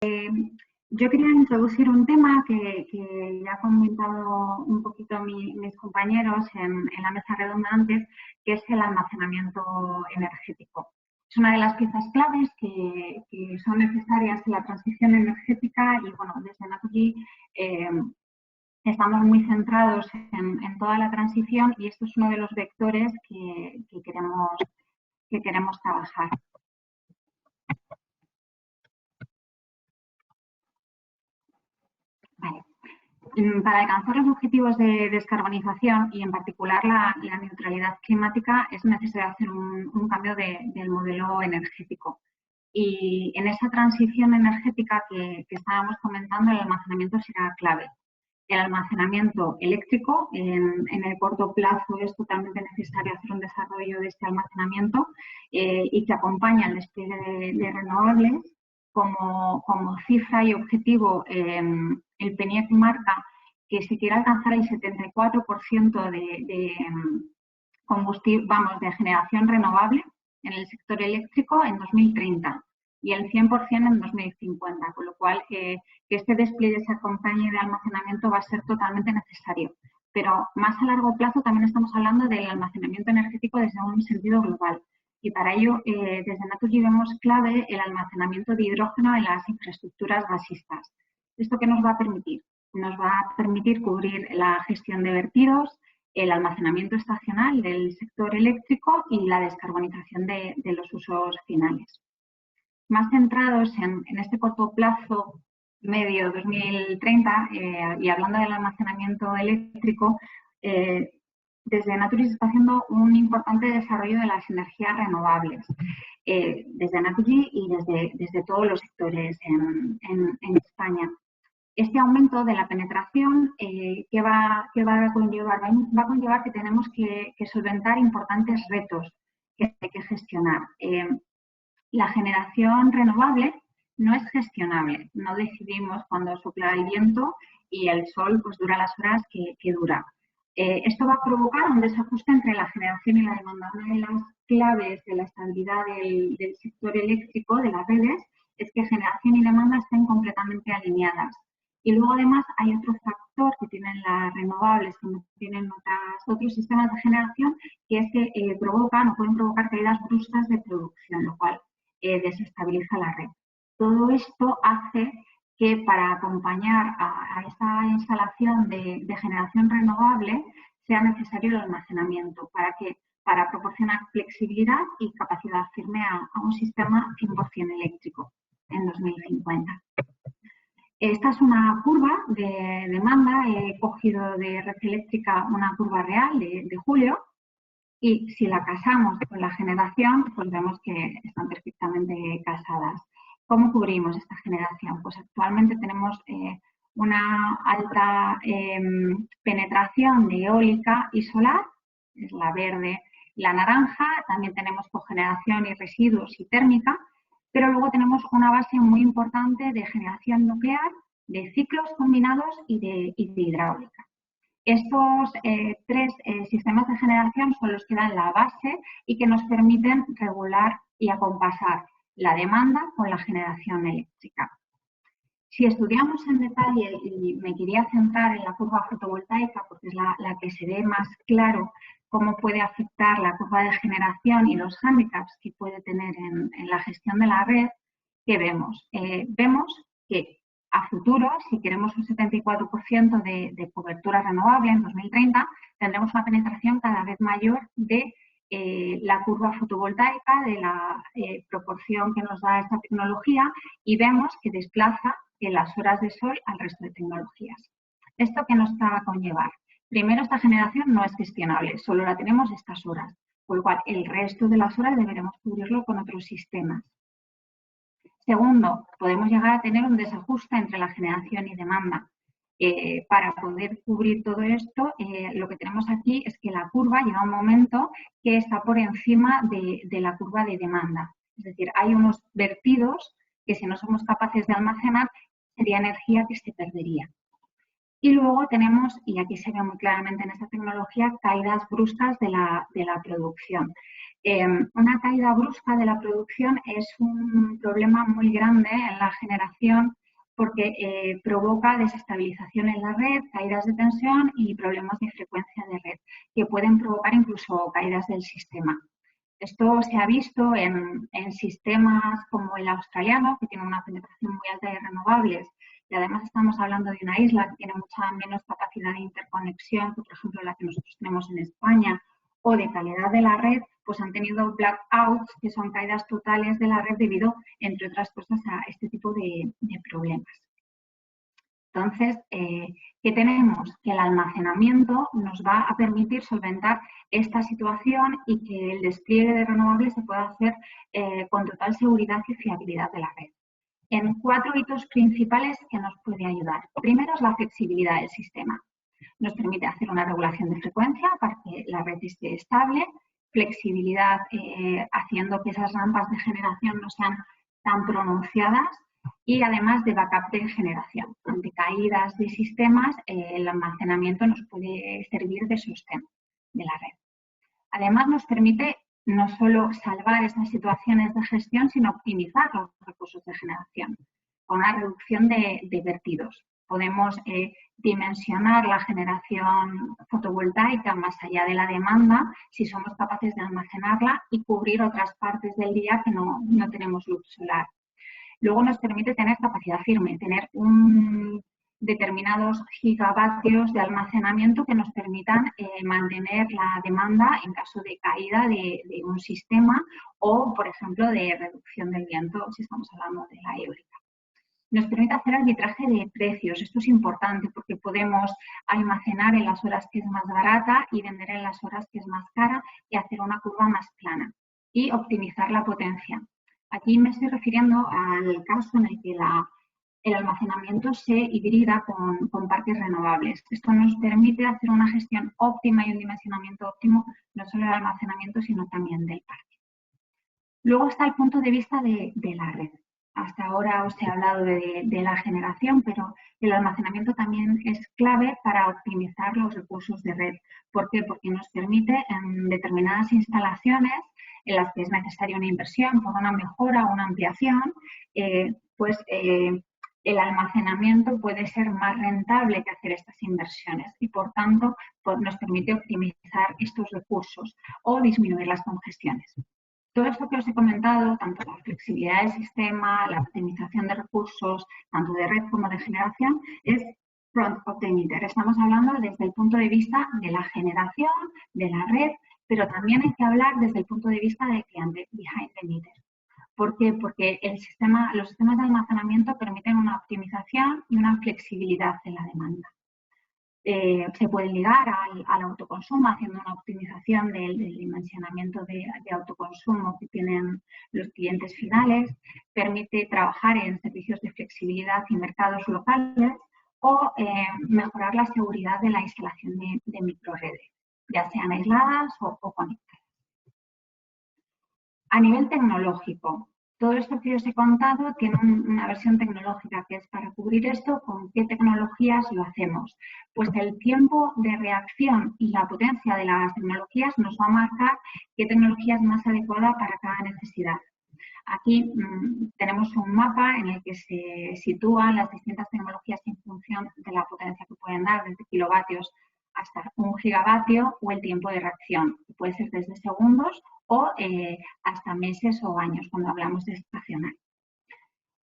Yo quería introducir un tema que ya han comentado un poquito mis compañeros en la mesa redonda antes, que es el almacenamiento energético. Es una de las piezas claves que son necesarias en la transición energética y, bueno, desde Naturgy estamos muy centrados en toda la transición y esto es uno de los vectores que queremos trabajar. Vale. Para alcanzar los objetivos de descarbonización y en particular la neutralidad climática es necesario hacer un cambio del modelo energético. Y en esa transición energética que estábamos comentando, el almacenamiento será clave. El almacenamiento eléctrico, en el corto plazo es totalmente necesario hacer un desarrollo de este almacenamiento y que acompaña el despliegue de renovables. Como cifra y objetivo, el PNIEC marca que se quiere alcanzar el 74% de combustible, de generación renovable en el sector eléctrico en 2030 y el 100% en 2050, con lo cual que este despliegue se acompañe de almacenamiento va a ser totalmente necesario. Pero más a largo plazo también estamos hablando del almacenamiento energético desde un sentido global. Y para ello, desde Naturgy vemos clave el almacenamiento de hidrógeno en las infraestructuras gasistas. ¿Esto qué nos va a permitir? Nos va a permitir cubrir la gestión de vertidos, el almacenamiento estacional del sector eléctrico y la descarbonización de los usos finales. Más centrados en este corto plazo medio 2030 y hablando del almacenamiento eléctrico, desde Naturgy se está haciendo un importante desarrollo de las energías renovables, desde Naturgy y desde todos los sectores en España. Este aumento de la penetración ¿qué va a conllevar? Va a conllevar que tenemos que solventar importantes retos que hay que gestionar. La generación renovable no es gestionable, no decidimos cuándo sopla el viento y el sol pues dura las horas que dura. Esto va a provocar un desajuste entre la generación y la demanda. Una de las claves de la estabilidad del sector eléctrico, de las redes, es que generación y demanda estén completamente alineadas. Y luego además hay otro factor que tienen las renovables, que no tienen otros sistemas de generación, que es que pueden provocar caídas bruscas de producción, lo cual desestabiliza la red. Todo esto hace que para acompañar a esta instalación de generación renovable sea necesario el almacenamiento. ¿Para qué? Para proporcionar flexibilidad y capacidad firme a un sistema 100% eléctrico en 2050. Esta es una curva de demanda. He cogido de Red Eléctrica una curva real de julio y si la casamos con la generación, pues vemos que están perfectamente casadas. ¿Cómo cubrimos esta generación? Pues actualmente tenemos una alta penetración de eólica y solar, es la verde y la naranja. También tenemos cogeneración y residuos y térmica, pero luego tenemos una base muy importante de generación nuclear, de ciclos combinados y de hidráulica. Estos tres sistemas de generación son los que dan la base y que nos permiten regular y acompasar la demanda con la generación eléctrica. Si estudiamos en detalle, y me quería centrar en la curva fotovoltaica porque es la que se ve más claro cómo puede afectar la curva de generación y los hándicaps que puede tener en la gestión de la red, ¿qué vemos? Vemos que a futuro, si queremos un 74% de cobertura renovable en 2030, tendremos una penetración cada vez mayor de la curva fotovoltaica, de la proporción que nos da esta tecnología, y vemos que desplaza las horas de sol al resto de tecnologías. ¿Esto qué nos va a conllevar? Primero, esta generación no es gestionable, solo la tenemos estas horas, por lo cual el resto de las horas deberemos cubrirlo con otros sistemas. Segundo, podemos llegar a tener un desajuste entre la generación y demanda. Para poder cubrir todo esto, lo que tenemos aquí es que la curva llega a un momento que está por encima de la curva de demanda. Es decir, hay unos vertidos que si no somos capaces de almacenar, sería energía que se perdería. Y luego tenemos, y aquí se ve muy claramente en esta tecnología, caídas bruscas de la producción. Una caída brusca de la producción es un problema muy grande en la generación porque provoca desestabilización en la red, caídas de tensión y problemas de frecuencia de red, que pueden provocar incluso caídas del sistema. Esto se ha visto en sistemas como el australiano, que tiene una penetración muy alta de renovables, y además estamos hablando de una isla que tiene mucha menos capacidad de interconexión que, por ejemplo, la que nosotros tenemos en España, o de calidad de la red, pues han tenido blackouts, que son caídas totales de la red debido, entre otras cosas, a este tipo de problemas. Entonces, ¿qué tenemos? Que el almacenamiento nos va a permitir solventar esta situación y que el despliegue de renovables se pueda hacer con total seguridad y fiabilidad de la red. En 4 hitos principales que nos puede ayudar. Primero es la flexibilidad del sistema. Nos permite hacer una regulación de frecuencia para que la red esté estable, flexibilidad haciendo que esas rampas de generación no sean tan pronunciadas y además de backup de generación. Ante caídas de sistemas, el almacenamiento nos puede servir de sostén de la red. Además, nos permite no solo salvar esas situaciones de gestión, sino optimizar los recursos de generación con una reducción de vertidos. Podemos dimensionar la generación fotovoltaica más allá de la demanda si somos capaces de almacenarla y cubrir otras partes del día que no tenemos luz solar. Luego nos permite tener capacidad firme, tener determinados gigavatios de almacenamiento que nos permitan mantener la demanda en caso de caída de un sistema o, por ejemplo, de reducción del viento, si estamos hablando de la eólica. Nos permite hacer arbitraje de precios. Esto es importante porque podemos almacenar en las horas que es más barata y vender en las horas que es más cara y hacer una curva más plana y optimizar la potencia. Aquí me estoy refiriendo al caso en el que el almacenamiento se hibrida con parques renovables. Esto nos permite hacer una gestión óptima y un dimensionamiento óptimo, no solo del almacenamiento, sino también del parque. Luego está el punto de vista de la red. Hasta ahora os he hablado de la generación, pero el almacenamiento también es clave para optimizar los recursos de red. ¿Por qué? Porque nos permite en determinadas instalaciones en las que es necesaria una inversión por una mejora o una ampliación, el almacenamiento puede ser más rentable que hacer estas inversiones y, por tanto, pues nos permite optimizar estos recursos o disminuir las congestiones. Todo esto que os he comentado, tanto la flexibilidad del sistema, la optimización de recursos, tanto de red como de generación, es front of the meter. Estamos hablando desde el punto de vista de la generación, de la red, pero también hay que hablar desde el punto de vista del cliente, behind the meter. ¿Por qué? Porque los sistemas de almacenamiento permiten una optimización y una flexibilidad en la demanda. Se puede ligar al autoconsumo haciendo una optimización del dimensionamiento de autoconsumo que tienen los clientes finales, permite trabajar en servicios de flexibilidad y mercados locales o mejorar la seguridad de la instalación de microredes, ya sean aisladas o conectadas. A nivel tecnológico, todo esto que os he contado tiene una versión tecnológica que es para cubrir esto, ¿con qué tecnologías lo hacemos? Pues el tiempo de reacción y la potencia de las tecnologías nos va a marcar qué tecnología es más adecuada para cada necesidad. Aquí tenemos un mapa en el que se sitúan las distintas tecnologías en función de la potencia que pueden dar, desde kilovatios hasta 1 gigavatio o el tiempo de reacción, que puede ser desde segundos o hasta meses o años cuando hablamos de estacional.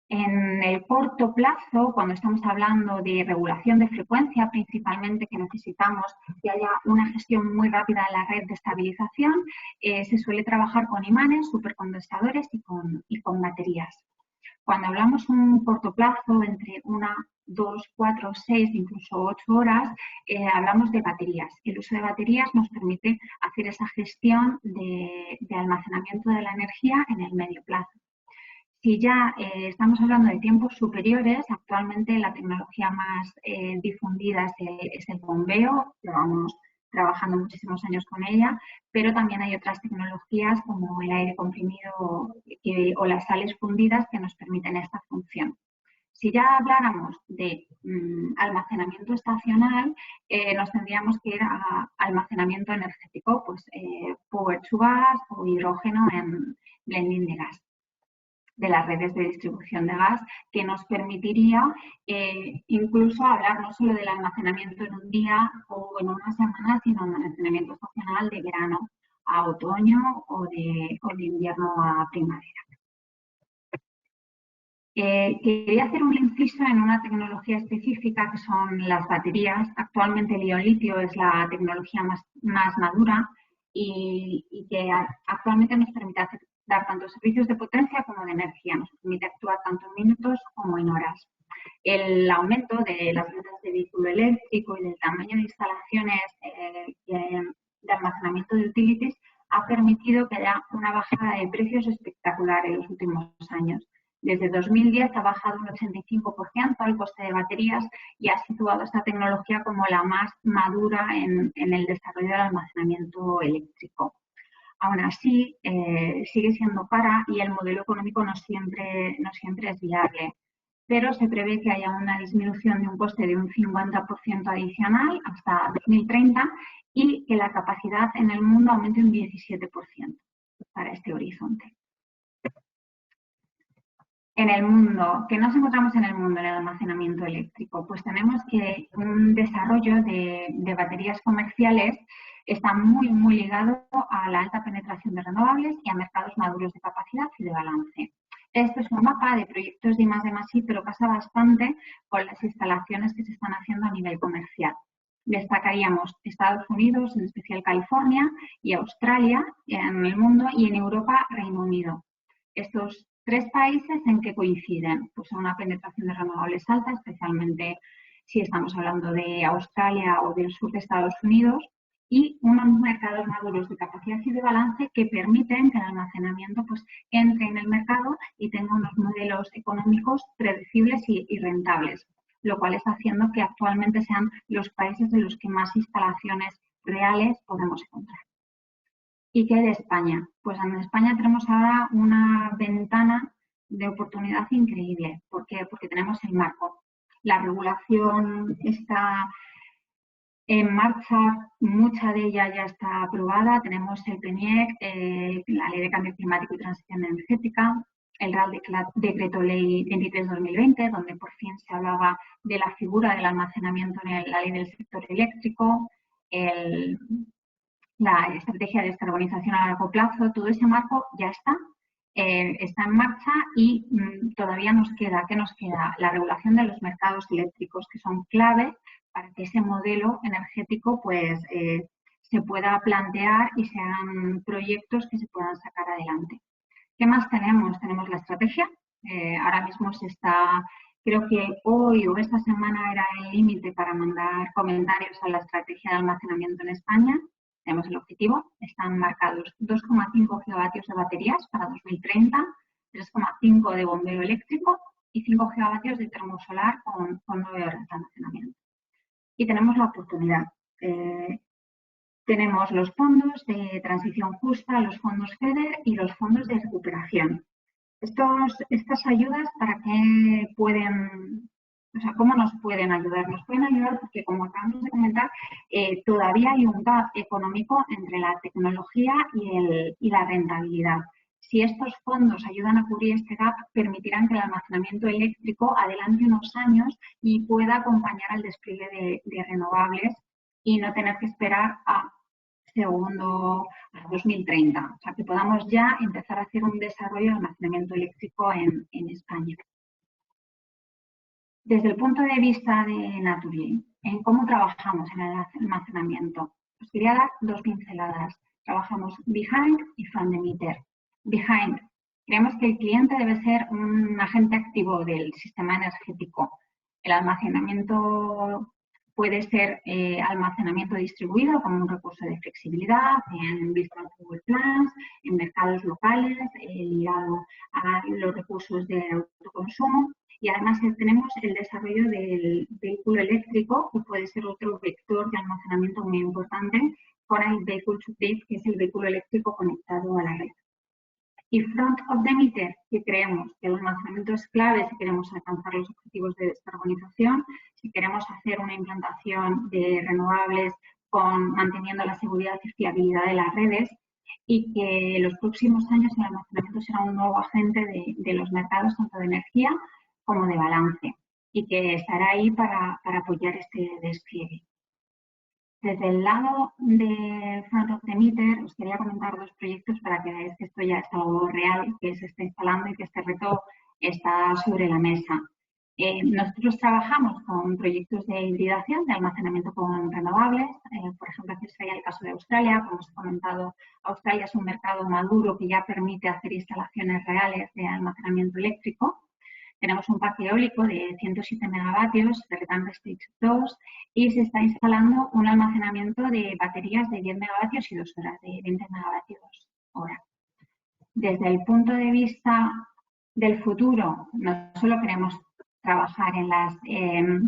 En el corto plazo, cuando estamos hablando de regulación de frecuencia, principalmente que necesitamos que haya una gestión muy rápida en la red de estabilización, se suele trabajar con imanes, supercondensadores y con baterías. Cuando hablamos un corto plazo, entre 1, 2, 4, 6, incluso 8 horas, hablamos de baterías. El uso de baterías nos permite hacer esa gestión de almacenamiento de la energía en el medio plazo. Si ya estamos hablando de tiempos superiores, actualmente la tecnología más difundida es el bombeo, llevamos trabajando muchísimos años con ella, pero también hay otras tecnologías como el aire comprimido o las sales fundidas que nos permiten esta función. Si ya habláramos de almacenamiento estacional, nos tendríamos que ir a almacenamiento energético, pues power to gas o hidrógeno en blending de gas, de las redes de distribución de gas, que nos permitiría incluso hablar no solo del almacenamiento en un día o en una semana, sino de almacenamiento estacional de verano a otoño o de invierno a primavera. Quería hacer un inciso en una tecnología específica que son las baterías. Actualmente el ion-litio es la tecnología más madura y que actualmente nos permite dar tanto servicios de potencia como de energía. Nos permite actuar tanto en minutos como en horas. El aumento de las ventas de vehículo eléctrico y del tamaño de instalaciones de almacenamiento de utilities ha permitido que haya una bajada de precios espectacular en los últimos años. Desde 2010 ha bajado un 85% el coste de baterías y ha situado esta tecnología como la más madura en el desarrollo del almacenamiento eléctrico. Aún así, sigue siendo cara y el modelo económico no siempre es viable, pero se prevé que haya una disminución de un coste de un 50% adicional hasta 2030 y que la capacidad en el mundo aumente un 17% para este horizonte. En el mundo, ¿qué nos encontramos en el mundo del almacenamiento eléctrico? Pues tenemos que un desarrollo de baterías comerciales está muy ligado a la alta penetración de renovables y a mercados maduros de capacidad y de balance. Este es un mapa de proyectos de I+D+I, pero casa bastante con las instalaciones que se están haciendo a nivel comercial. Destacaríamos Estados Unidos, en especial California, y Australia en el mundo, y en Europa, Reino Unido. Estos tres países en que coinciden, pues una penetración de renovables alta, especialmente si estamos hablando de Australia o del sur de Estados Unidos, y unos mercados maduros de capacidad y de balance que permiten que el almacenamiento pues entre en el mercado y tenga unos modelos económicos predecibles y rentables, lo cual está haciendo que actualmente sean los países de los que más instalaciones reales podemos encontrar. ¿Y qué de España? Pues en España tenemos ahora una ventana de oportunidad increíble. ¿Por qué? Porque tenemos el marco. La regulación está en marcha, mucha de ella ya está aprobada. Tenemos el PNIEC, la Ley de Cambio Climático y Transición Energética, el Real Decreto Ley 23/2020, donde por fin se hablaba de la figura del almacenamiento en la ley del sector eléctrico, la estrategia de descarbonización a largo plazo. Todo ese marco ya está en marcha y todavía nos queda, ¿qué nos queda? La regulación de los mercados eléctricos, que son clave para que ese modelo energético pues se pueda plantear y sean proyectos que se puedan sacar adelante. ¿Qué más tenemos? Tenemos la estrategia. Ahora mismo creo que hoy o esta semana era el límite para mandar comentarios a la estrategia de almacenamiento en España. Tenemos el objetivo, están marcados 2,5 gigavatios de baterías para 2030, 3,5 de bombeo eléctrico y 5 gigavatios de termosolar con 9 horas de almacenamiento. Y tenemos la oportunidad. Tenemos los fondos de transición justa, los fondos FEDER y los fondos de recuperación. Estas ayudas, ¿para qué pueden, o sea, cómo nos pueden ayudar? Nos pueden ayudar porque, como acabamos de comentar, todavía hay un gap económico entre la tecnología y la rentabilidad. Si estos fondos ayudan a cubrir este gap, permitirán que el almacenamiento eléctrico adelante unos años y pueda acompañar al despliegue de renovables y no tener que esperar a 2030. O sea, que podamos ya empezar a hacer un desarrollo de almacenamiento eléctrico en España. Desde el punto de vista de Naturgy, en cómo trabajamos en el almacenamiento, os quería dar dos pinceladas. Trabajamos behind y from the meter. Behind, creemos que el cliente debe ser un agente activo del sistema energético. El almacenamiento puede ser almacenamiento distribuido como un recurso de flexibilidad en virtual power plants, en mercados locales, ligado a los recursos de autoconsumo. Y además tenemos el desarrollo del vehículo eléctrico, que puede ser otro vector de almacenamiento muy importante, con el vehicle to grid, que es el vehículo eléctrico conectado a la red. Y front of the meter, que creemos que el almacenamiento es clave si queremos alcanzar los objetivos de descarbonización, si queremos hacer una implantación de renovables manteniendo la seguridad y fiabilidad de las redes, y que en los próximos años el almacenamiento será un nuevo agente de los mercados, tanto de energía como de balance, y que estará ahí para apoyar este despliegue. Desde el lado de Front of the Meter, os quería comentar dos proyectos para que veáis que esto ya es algo real, que se está instalando y que este reto está sobre la mesa. Nosotros trabajamos con proyectos de hibridación, de almacenamiento con renovables. Por ejemplo, aquí sería el caso de Australia. Como os he comentado, Australia es un mercado maduro que ya permite hacer instalaciones reales de almacenamiento eléctrico. Tenemos un parque eólico de 107 megavatios, de Retamp Stage 2, y se está instalando un almacenamiento de baterías de 10 megavatios y 2 horas, de 20 megavatios hora. Desde el punto de vista del futuro, no solo queremos trabajar en las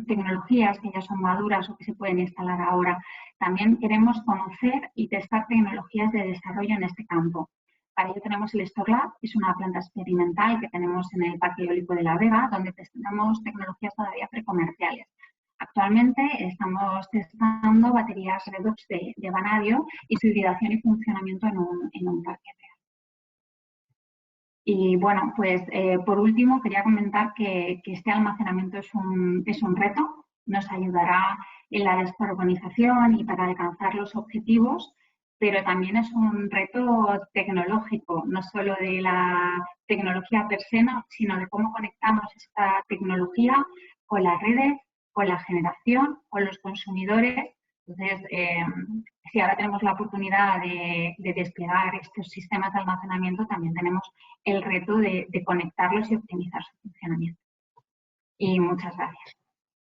tecnologías que ya son maduras o que se pueden instalar ahora, también queremos conocer y testar tecnologías de desarrollo en este campo. Para ello tenemos el Storlab, que es una planta experimental que tenemos en el Parque Eólico de La Vega, donde testamos tecnologías todavía precomerciales. Actualmente estamos testando baterías redox de vanadio y su hibridación y funcionamiento en un parque real. Y bueno, pues por último quería comentar que este almacenamiento es un reto, nos ayudará en la descarbonización y para alcanzar los objetivos, pero también es un reto tecnológico, no solo de la tecnología per se, sino de cómo conectamos esta tecnología con las redes, con la generación, con los consumidores. Entonces, si ahora tenemos la oportunidad de desplegar estos sistemas de almacenamiento, también tenemos el reto de conectarlos y optimizar su funcionamiento. Y muchas gracias.